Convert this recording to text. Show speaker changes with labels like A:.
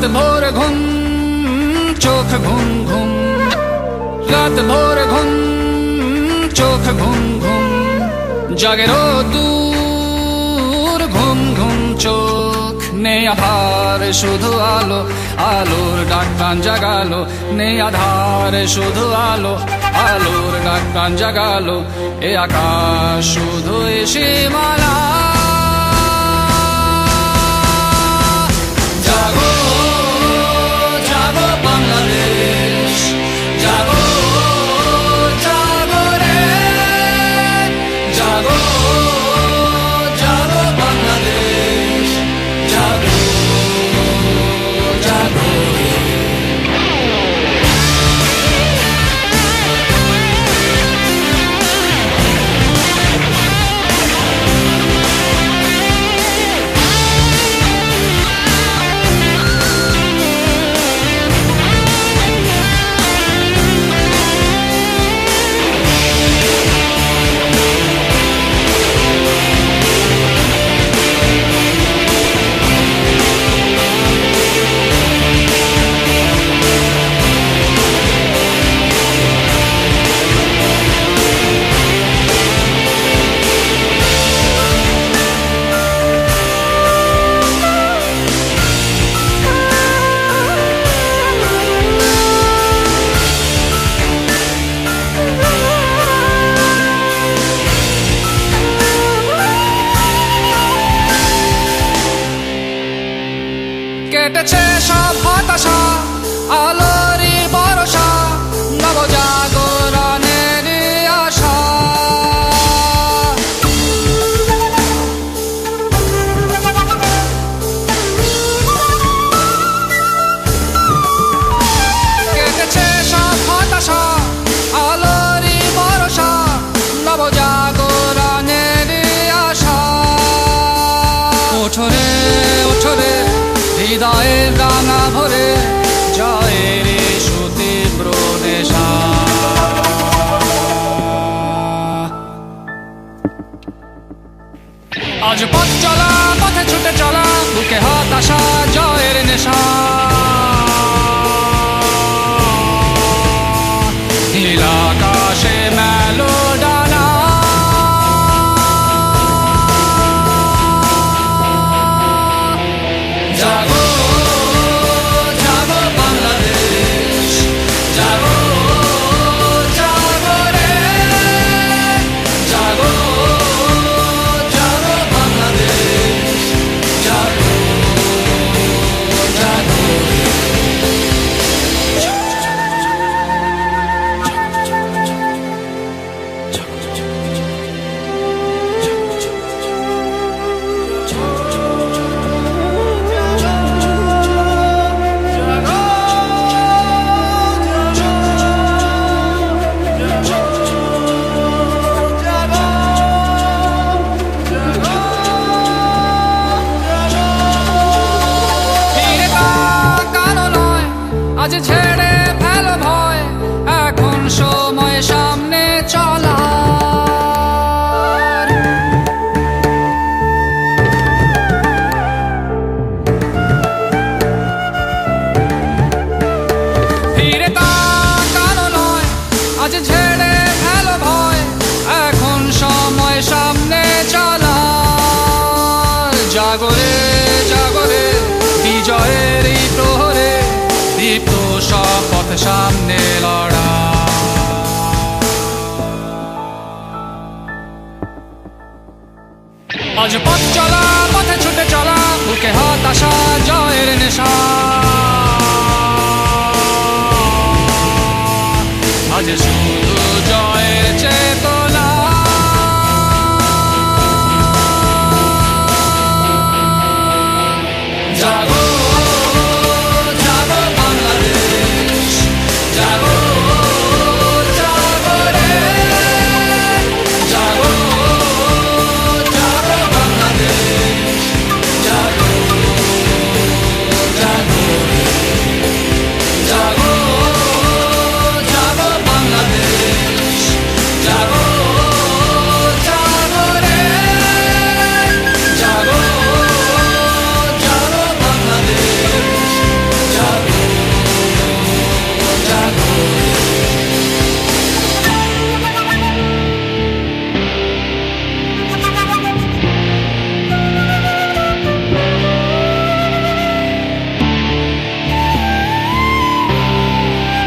A: রাত ভোর ঘুম চোখ ঘুম ঘুম, রাত ভোর ঘুম চোখ ঘুম ঘুম, জাগে রোদ্দুর ঘুম ঘুম চোখ। নেই আধার শুধু আলো, আলোর ডাক প্রাণ জাগালো। নেই আধার শুধু আলো, আলোর ডাক প্রাণ জাগালো। এ আকাশ শুধু এসে মালা। জাগো জাগো বাংলাদেশ, জাগো জাগো রে, জাগো জাগো বাংলাদেশ, জাগো জাগো রে। কেটেছে সব হতাশা, আলোরই ভরসা, নবজাগরণের আশা। কেটেছে সব হতাশা, আলোরই ভরসা, নবজাগরণের আশা। ওঠরে ওঠরে হৃদয়ের রাঙা ভরে, জয়ের সুতীব্র নেশা। আজ পথ চলা, পথে ছুটে চলা, বুকে হতাশা, জয়ের নেশা। নীল আকাশে মেলো ডানা, জাগো জাগো বাংলাদেশ, জাগো জাগো রে, জাগো জাগো বাংলাদেশ, জাগো জাগো রে। আজ ছেড়ে ফেলো ভয়, এখন সময় সামনে চলার। ফিরে তাকানো নয়, আজ ছেড়ে ফেলো ভয়, এখন সময় সামনে চলার। জাগরে জাগরে বিজয়ের এই প্রহরে, দীপ্ত সব পথ সামনে লড়া। আজ পথ চলা, পথে ছুটে চলা, বুকে হতাশা, জয়ের নেশা। আজ শুধু জয়ের চেতনা।